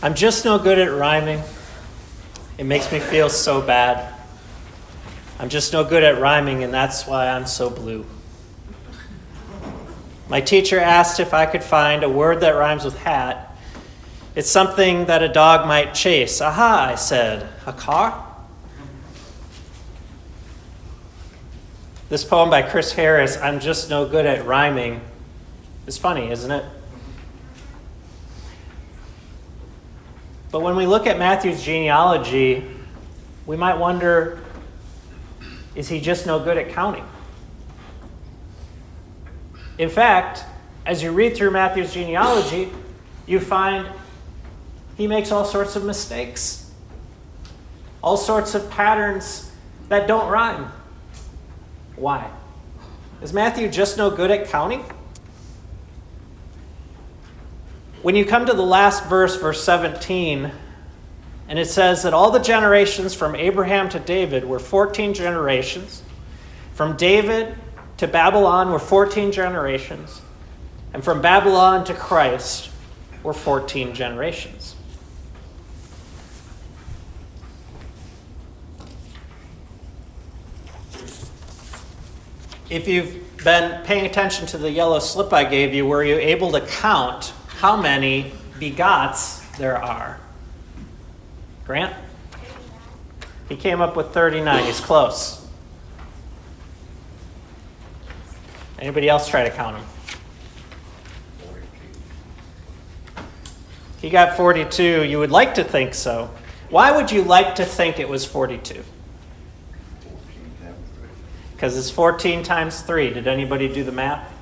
I'm just no good at rhyming. It makes me feel so bad. I'm just no good at rhyming, and that's why I'm so blue. My teacher asked if I could find a word that rhymes with hat. It's something that a dog might chase. Aha, I said. A car? This poem by Chris Harris, I'm just no good at rhyming, is funny, isn't it? But when we look at Matthew's genealogy, we might wonder, is he just no good at counting? In fact, as you read through Matthew's genealogy, you find he makes all sorts of mistakes, all sorts of patterns that don't rhyme. Why? Is Matthew just no good at counting? When you come to the last verse, verse 17, and it says that all the generations from Abraham to David were 14 generations. From David to Babylon were 14 generations. And from Babylon to Christ were 14 generations. If you've been paying attention to the yellow slip I gave you, were you able to count how many begots there are? Grant? He came up with 39. He's close. Anybody else try to count them? He got 42. You would like to think so. Why would you like to think it was 42? Because it's 14 times 3. Did anybody do the math?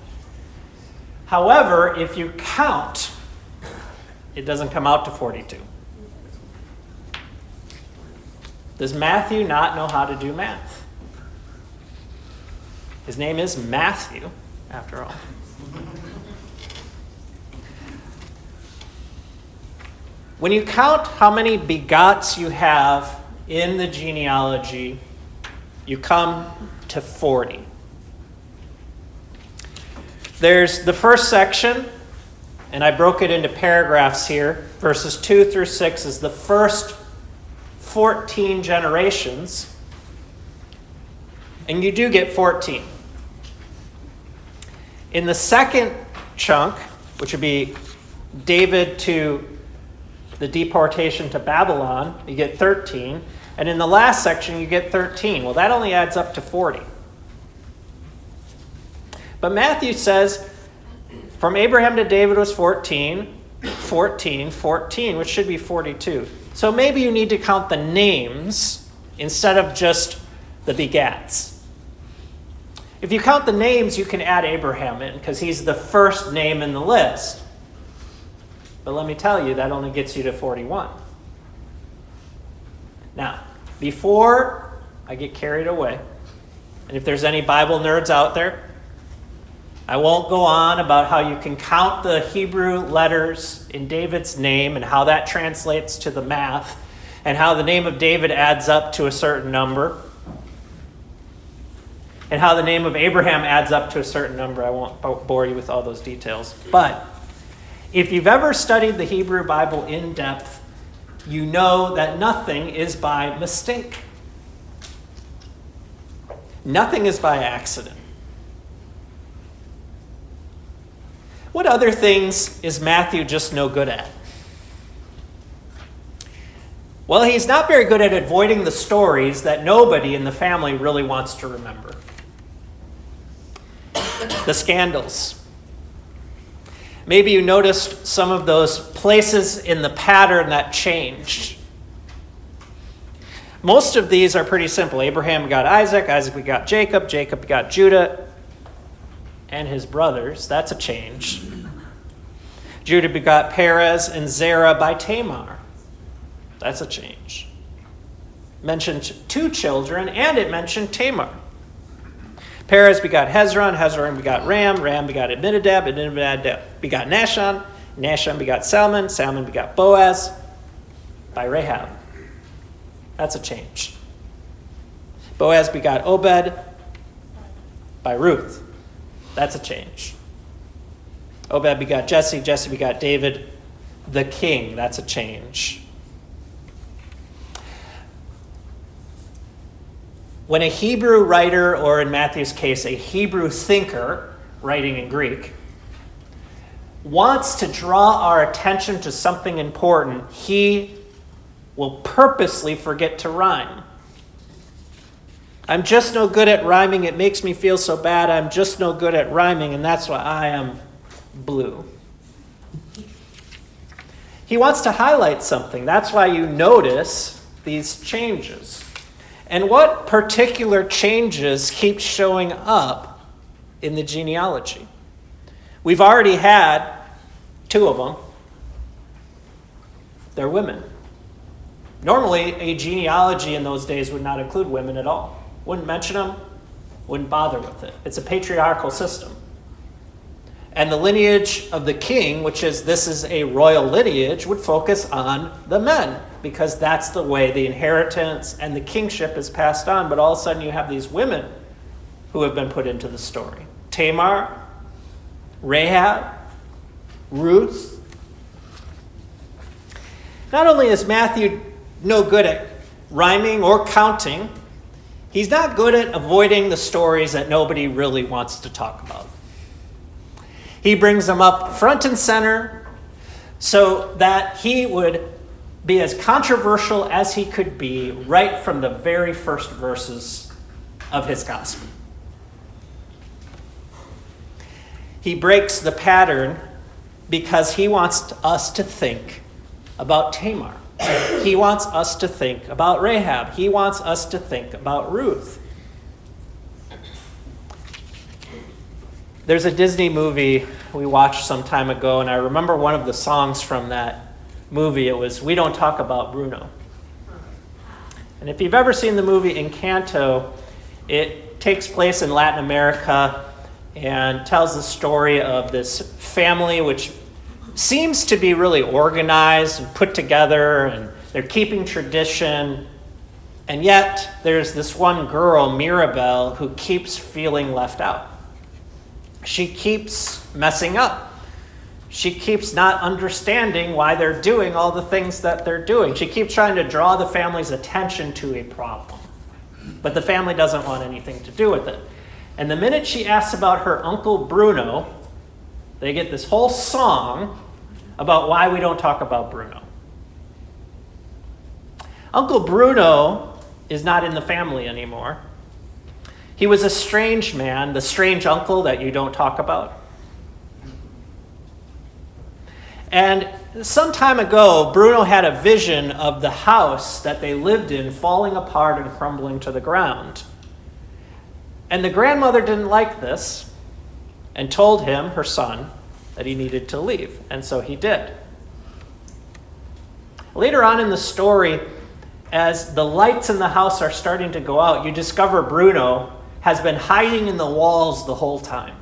However, if you count, it doesn't come out to 42. Does Matthew not know how to do math? His name is Matthew, after all. When you count how many begots you have in the genealogy, you come to 40. There's the first section, and I broke it into paragraphs here. Verses 2 through 6 is the first 14 generations, and you do get 14. In the second chunk, which would be David to the deportation to Babylon, you get 13. And in the last section, you get 13. Well, that only adds up to 40. But Matthew says, from Abraham to David was 14, 14, 14, which should be 42. So maybe you need to count the names instead of just the begats. If you count the names, you can add Abraham in because he's the first name in the list. But let me tell you, that only gets you to 41. Now, before I get carried away, and if there's any Bible nerds out there, I won't go on about how you can count the Hebrew letters in David's name and how that translates to the math, and how the name of David adds up to a certain number, and how the name of Abraham adds up to a certain number. I won't bore you with all those details. But if you've ever studied the Hebrew Bible in depth, you know that nothing is by mistake. Nothing is by accident. What other things is Matthew just no good at? Well, he's not very good at avoiding the stories that nobody in the family really wants to remember. The scandals. Maybe you noticed some of those places in the pattern that changed. Most of these are pretty simple. Abraham got Isaac, Isaac got Jacob, Jacob got Judah and his brothers. That's a change. Judah begot Perez and Zerah by Tamar. That's a change. Mentioned 2 children, and it mentioned Tamar. Perez begot Hezron, Hezron begot Ram, Ram begot Amminadab, Amminadab begot Nahshon, Nahshon begot Salmon, Salmon begot Boaz by Rahab. That's a change. Boaz begot Obed by Ruth. That's a change. Obed begot Jesse, Jesse begot David the king. That's a change. When a Hebrew writer, or in Matthew's case, a Hebrew thinker writing in Greek, wants to draw our attention to something important, he will purposely forget to rhyme. I'm just no good at rhyming. It makes me feel so bad. I'm just no good at rhyming, and that's why I am blue. He wants to highlight something. That's why you notice these changes. And what particular changes keep showing up in the genealogy? We've already had 2 of them. They're women. Normally, a genealogy in those days would not include women at all. Wouldn't mention them, wouldn't bother with it. It's a patriarchal system. And the lineage of the king, this is a royal lineage, would focus on the men, because that's the way the inheritance and the kingship is passed on. But all of a sudden you have these women who have been put into the story. Tamar, Rahab, Ruth. Not only is Matthew no good at rhyming or counting, he's not good at avoiding the stories that nobody really wants to talk about. He brings them up front and center so that he would be as controversial as he could be right from the very first verses of his gospel. He breaks the pattern because he wants us to think about Tamar. He wants us to think about Rahab. He wants us to think about Ruth. There's a Disney movie we watched some time ago, and I remember one of the songs from that movie. It was "We Don't Talk About Bruno." And if you've ever seen the movie Encanto, it takes place in Latin America and tells the story of this family which seems to be really organized and put together, and they're keeping tradition. And yet there's this one girl, Mirabel, who keeps feeling left out. She keeps messing up. She keeps not understanding why they're doing all the things that they're doing. She keeps trying to draw the family's attention to a problem. But the family doesn't want anything to do with it. And the minute she asks about her Uncle Bruno, they get this whole song about why we don't talk about Bruno. Uncle Bruno is not in the family anymore. He was a strange man, the strange uncle that you don't talk about. And some time ago, Bruno had a vision of the house that they lived in falling apart and crumbling to the ground. And the grandmother didn't like this and told him, her son, that he needed to leave. And so he did. Later on in the story, as the lights in the house are starting to go out, you discover Bruno has been hiding in the walls the whole time.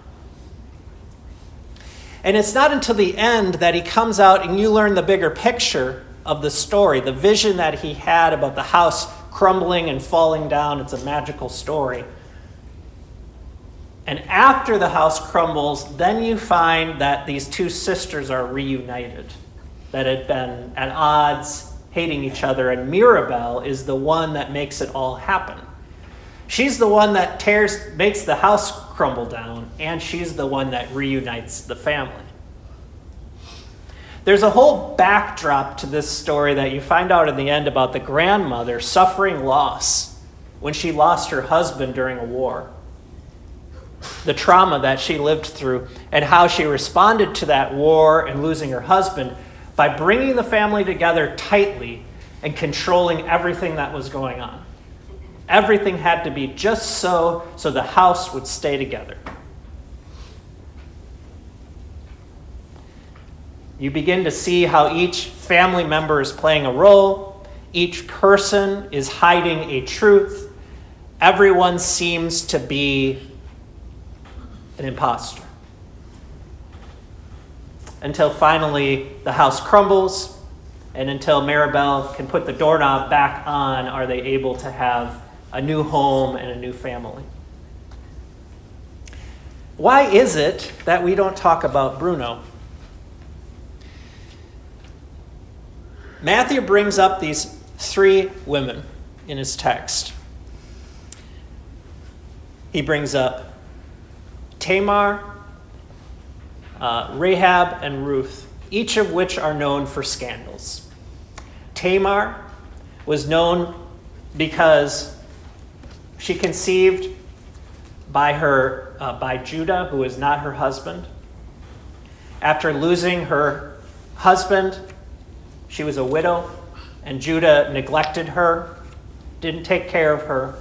And it's not until the end that he comes out and you learn the bigger picture of the story, the vision that he had about the house crumbling and falling down. It's a magical story. And after the house crumbles, then you find that these 2 sisters are reunited, that had been at odds, hating each other, and Mirabel is the one that makes it all happen. She's the one that makes the house crumble down, and she's the one that reunites the family. There's a whole backdrop to this story that you find out in the end about the grandmother suffering loss when she lost her husband during a war. The trauma that she lived through and how she responded to that war and losing her husband by bringing the family together tightly and controlling everything that was going on. Everything had to be just so the house would stay together. You begin to see how each family member is playing a role. Each person is hiding a truth. Everyone seems to be an imposter. Until finally the house crumbles, and until Mirabel can put the doorknob back on, are they able to have a new home and a new family. Why is it that we don't talk about Bruno? Matthew brings up these three women in his text. He brings up Tamar, Rahab, and Ruth, each of which are known for scandals. Tamar was known because she conceived by Judah, who was not her husband. After losing her husband, she was a widow, and Judah neglected her, didn't take care of her,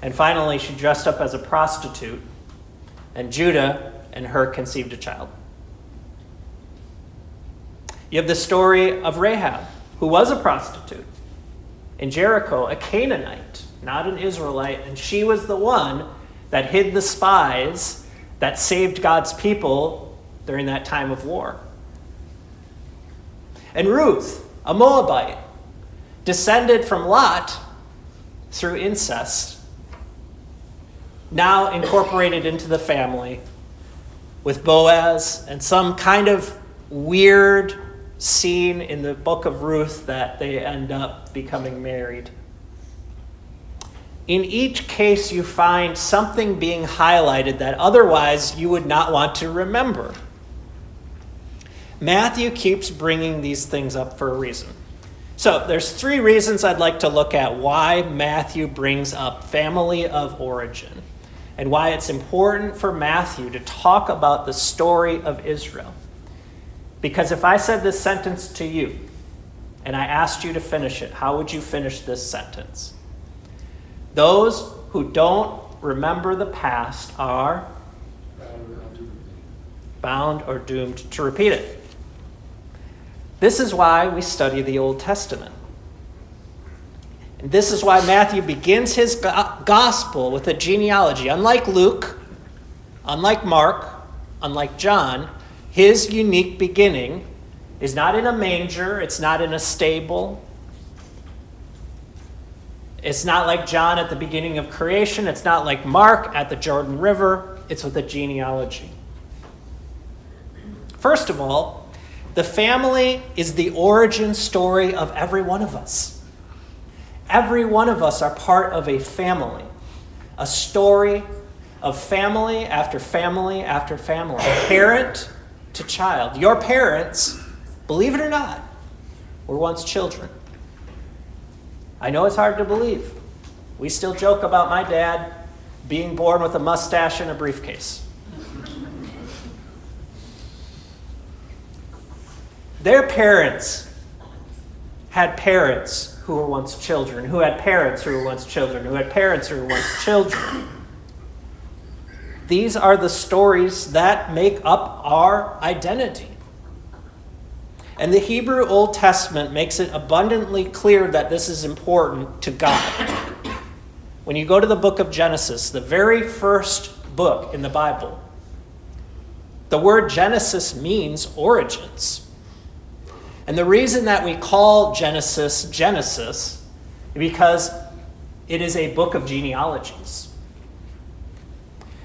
and finally she dressed up as a prostitute, and Judah and her conceived a child. You have the story of Rahab, who was a prostitute in Jericho, a Canaanite, not an Israelite, and she was the one that hid the spies that saved God's people during that time of war. And Ruth, a Moabite, descended from Lot through incest, now incorporated into the family with Boaz, and some kind of weird scene in the book of Ruth that they end up becoming married. In each case, you find something being highlighted that otherwise you would not want to remember. Matthew keeps bringing these things up for a reason. So there's three reasons I'd like to look at why Matthew brings up family of origin and why it's important for Matthew to talk about the story of Israel. Because if I said this sentence to you and I asked you to finish it, how would you finish this sentence? Those who don't remember the past are bound or doomed to repeat it. This is why we study the Old Testament. And this is why Matthew begins his gospel with a genealogy. Unlike Luke, unlike Mark, unlike John, his unique beginning is not in a manger, it's not in a stable. It's not like John at the beginning of creation, it's not like Mark at the Jordan River, it's with a genealogy. First of all, the family is the origin story of every one of us. Every one of us are part of a family, a story of family after family after family, parent to child. Your parents, believe it or not, were once children. I know it's hard to believe. We still joke about my dad being born with a mustache and a briefcase. Their parents had parents who were once children, who had parents who were once children, who had parents who were once children. These are the stories that make up our identity. And the Hebrew Old Testament makes it abundantly clear that this is important to God. When you go to the book of Genesis, the very first book in the Bible, the word Genesis means origins. And the reason that we call Genesis Genesis is because it is a book of genealogies.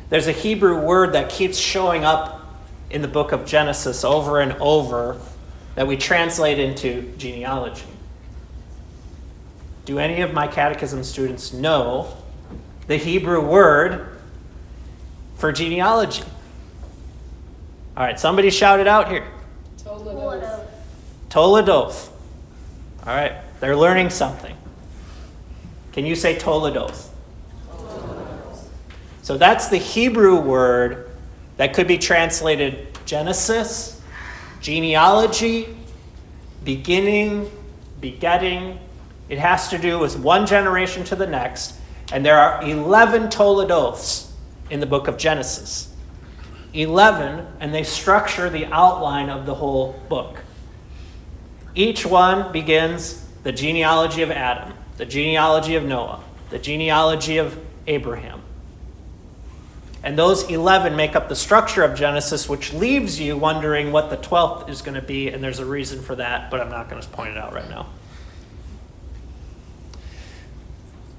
There's a Hebrew word that keeps showing up in the book of Genesis over and over that we translate into genealogy. Do any of my catechism students know the Hebrew word for genealogy? All right, somebody shout it out here. Toledoth. Toledoth. All right, they're learning something. Can you say Toledoth? So that's the Hebrew word that could be translated Genesis, genealogy, beginning, begetting. It has to do with one generation to the next. And there are 11 Toledoths in the book of Genesis. 11, and they structure the outline of the whole book. Each one begins the genealogy of Adam, the genealogy of Noah, the genealogy of Abraham. And those 11 make up the structure of Genesis, which leaves you wondering what the 12th is going to be, and there's a reason for that, but I'm not going to point it out right now.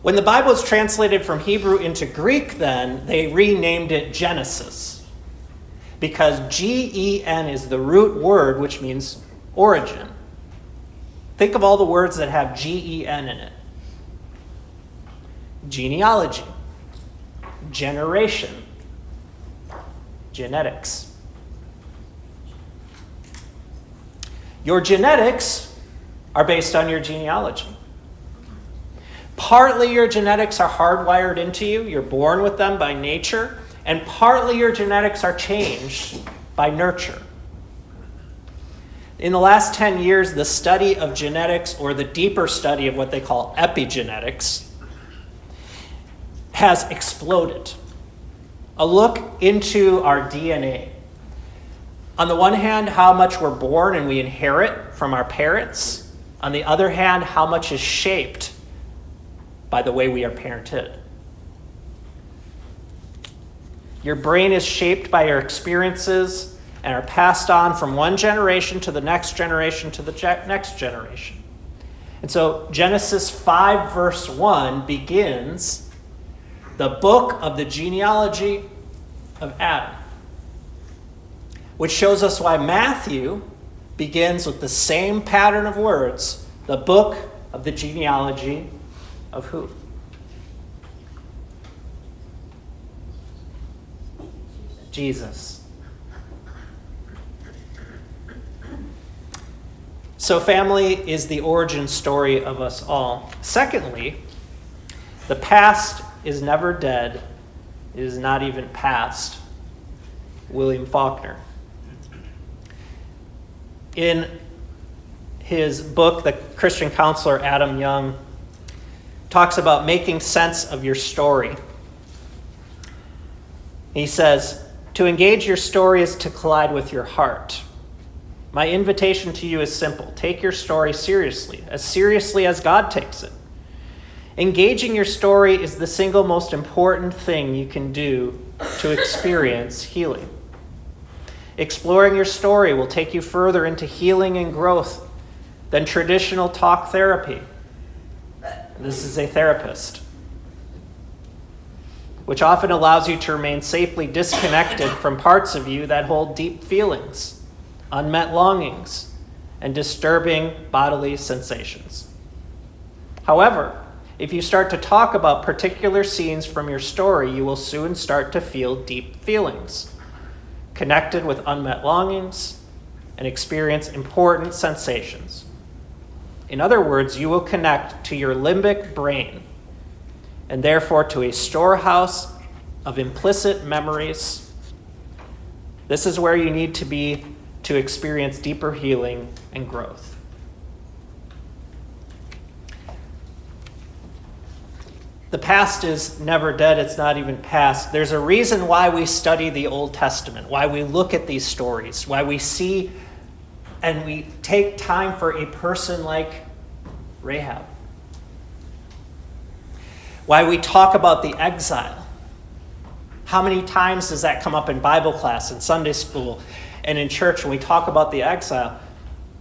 When the Bible was translated from Hebrew into Greek, then, they renamed it Genesis, because Gen is the root word, which means origin. Think of all the words that have G-E-N in it. Genealogy, generation, genetics. Your genetics are based on your genealogy. Partly your genetics are hardwired into you. You're born with them by nature. And partly your genetics are changed by nurture. In the last 10 years, the study of genetics, or the deeper study of what they call epigenetics, has exploded. A look into our DNA. On the one hand, how much we're born and we inherit from our parents. On the other hand, how much is shaped by the way we are parented. Your brain is shaped by your experiences and are passed on from one generation to the next generation to the next generation. And so Genesis 5 verse 1 begins the book of the genealogy of Adam, which shows us why Matthew begins with the same pattern of words, the book of the genealogy of who? Jesus. So family is the origin story of us all. Secondly, the past is never dead. It is not even past. William Faulkner. In his book, the Christian counselor Adam Young talks about making sense of your story. He says, to engage your story is to collide with your heart. My invitation to you is simple. Take your story seriously as God takes it. Engaging your story is the single most important thing you can do to experience healing. Exploring your story will take you further into healing and growth than traditional talk therapy. This is a therapist, which often allows you to remain safely disconnected from parts of you that hold deep feelings, unmet longings, and disturbing bodily sensations. However, if you start to talk about particular scenes from your story, you will soon start to feel deep feelings, connected with unmet longings, and experience important sensations. In other words, you will connect to your limbic brain, and therefore to a storehouse of implicit memories. This is where you need to be to experience deeper healing and growth. The past is never dead. It's not even past. There's a reason why we study the Old Testament, why we look at these stories, why we see and we take time for a person like Rahab. Why we talk about the exile. How many times does that come up in Bible class, in Sunday school, and in church when we talk about the exile?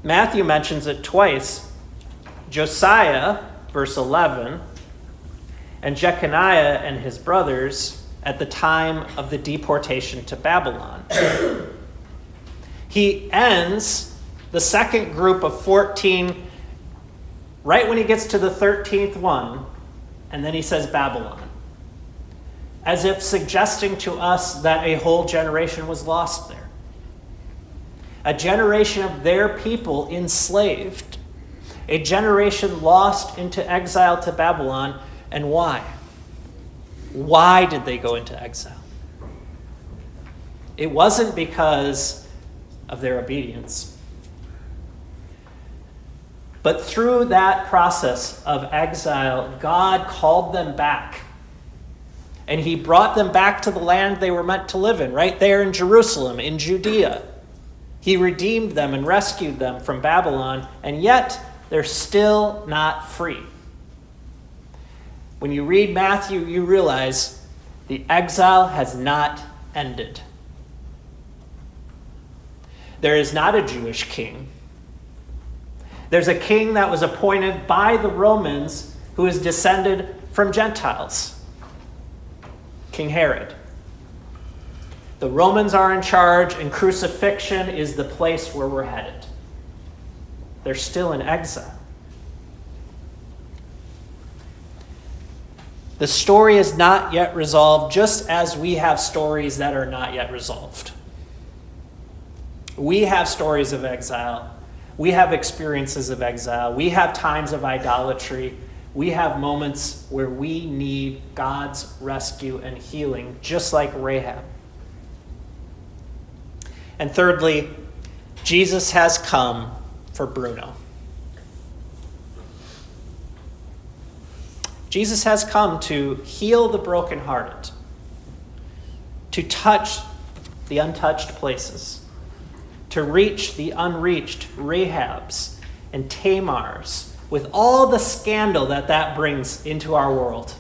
Matthew mentions it twice. Josiah, verse 11, and Jeconiah and his brothers at the time of the deportation to Babylon. He ends the second group of 14 right when he gets to the 13th one, and then he says Babylon, as if suggesting to us that a whole generation was lost there. A generation of their people enslaved. A generation lost into exile to Babylon. And why? Why did they go into exile? It wasn't because of their obedience. But through that process of exile, God called them back. And he brought them back to the land they were meant to live in, right there in Jerusalem, in Judea. He redeemed them and rescued them from Babylon, and yet they're still not free. When you read Matthew, you realize the exile has not ended. There is not a Jewish king. There's a king that was appointed by the Romans who is descended from Gentiles. King Herod. The Romans are in charge, and crucifixion is the place where we're headed. They're still in exile. The story is not yet resolved, just as we have stories that are not yet resolved. We have stories of exile. We have experiences of exile. We have times of idolatry. We have moments where we need God's rescue and healing, just like Rahab. And thirdly, Jesus has come for Bruno. Jesus has come to heal the brokenhearted, to touch the untouched places, to reach the unreached Rahabs and Tamars with all the scandal that brings into our world.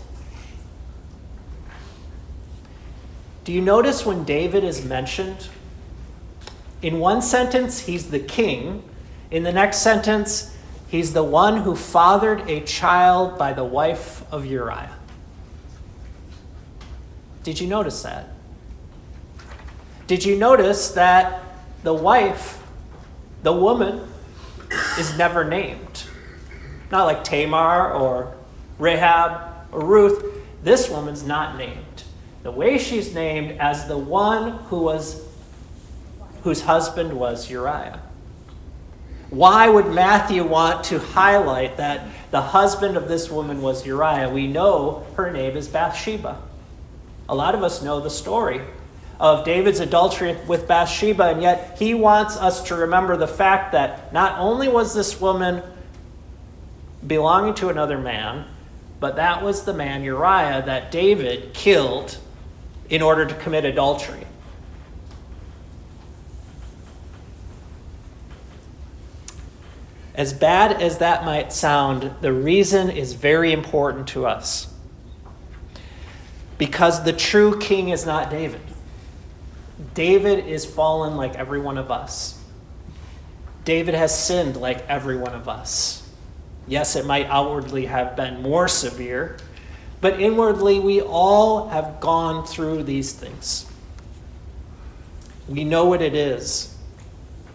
Do you notice when David is mentioned? In one sentence, he's the king. In the next sentence, he's the one who fathered a child by the wife of Uriah. Did you notice that? Did you notice that the wife, the woman, is never named? Not like Tamar or Rahab or Ruth. This woman's not named. The way she's named as the one whose husband was Uriah. Why would Matthew want to highlight that the husband of this woman was Uriah? We know her name is Bathsheba. A lot of us know the story of David's adultery with Bathsheba, and yet he wants us to remember the fact that not only was this woman belonging to another man, but that was the man Uriah that David killed in order to commit adultery. As bad as that might sound, the reason is very important to us. Because the true king is not David. David is fallen like every one of us. David has sinned like every one of us. Yes, it might outwardly have been more severe, but inwardly we all have gone through these things. We know what it is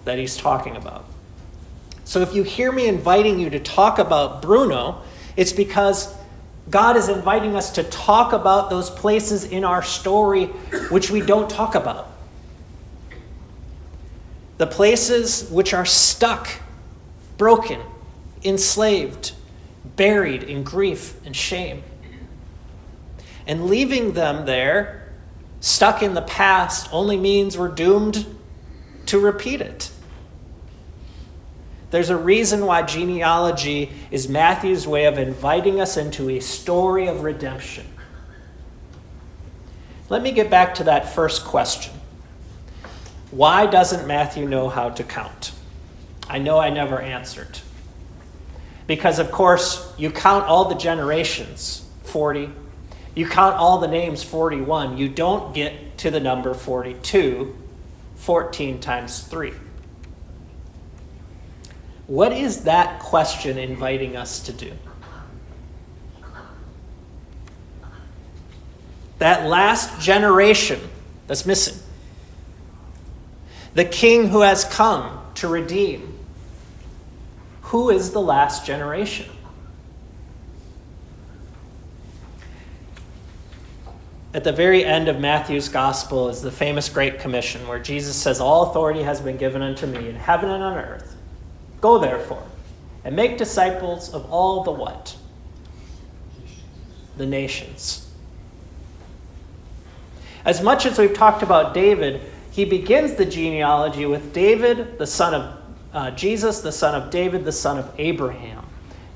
that he's talking about. So if you hear me inviting you to talk about Bruno, it's because God is inviting us to talk about those places in our story which we don't talk about. The places which are stuck, broken, enslaved, buried in grief and shame. And leaving them there, stuck in the past, only means we're doomed to repeat it. There's a reason why genealogy is Matthew's way of inviting us into a story of redemption. Let me get back to that first question. Why doesn't Matthew know how to count? I know I never answered. Because, of course, you count all the generations, 40. You count all the names, 41. You don't get to the number 42, 14 times 3. What is that question inviting us to do? That last generation that's missing. The king who has come to redeem. Who is the last generation? At the very end of Matthew's gospel is the famous Great Commission, where Jesus says, "All authority has been given unto me in heaven and on earth. Go therefore, and make disciples of all the what? The nations." As much as we've talked about David, he begins the genealogy with David, the son of Jesus, the son of David, the son of Abraham.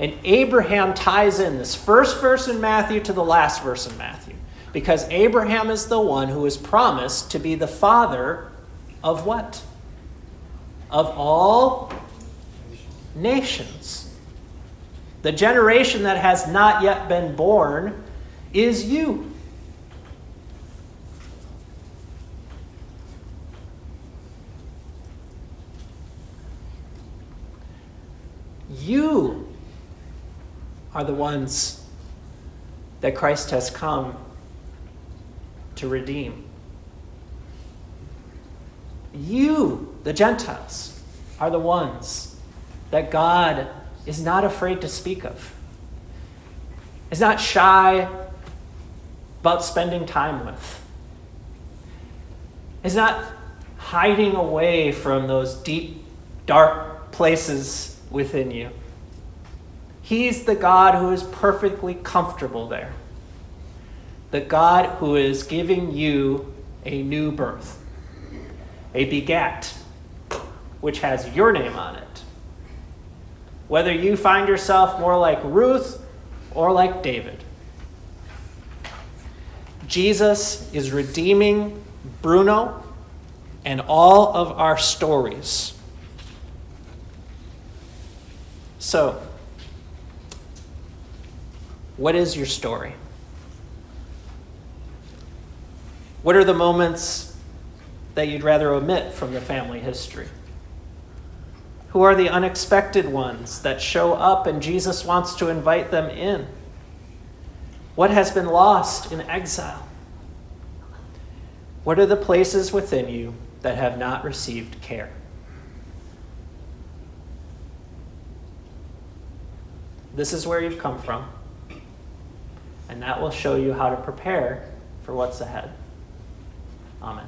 And Abraham ties in this first verse in Matthew to the last verse in Matthew. Because Abraham is the one who is promised to be the father of what? Of all nations. The generation that has not yet been born is you. You are the ones that Christ has come to redeem. You, the Gentiles, are the ones that God is not afraid to speak of. Is not shy about spending time with. He's not hiding away from those deep, dark places within you. He's the God who is perfectly comfortable there. The God who is giving you a new birth, a begat, which has your name on it. Whether you find yourself more like Ruth or like David. Jesus is redeeming Bruno and all of our stories. So, what is your story? What are the moments that you'd rather omit from the family history? Who are the unexpected ones that show up and Jesus wants to invite them in? What has been lost in exile? What are the places within you that have not received care? This is where you've come from, and that will show you how to prepare for what's ahead. Amen.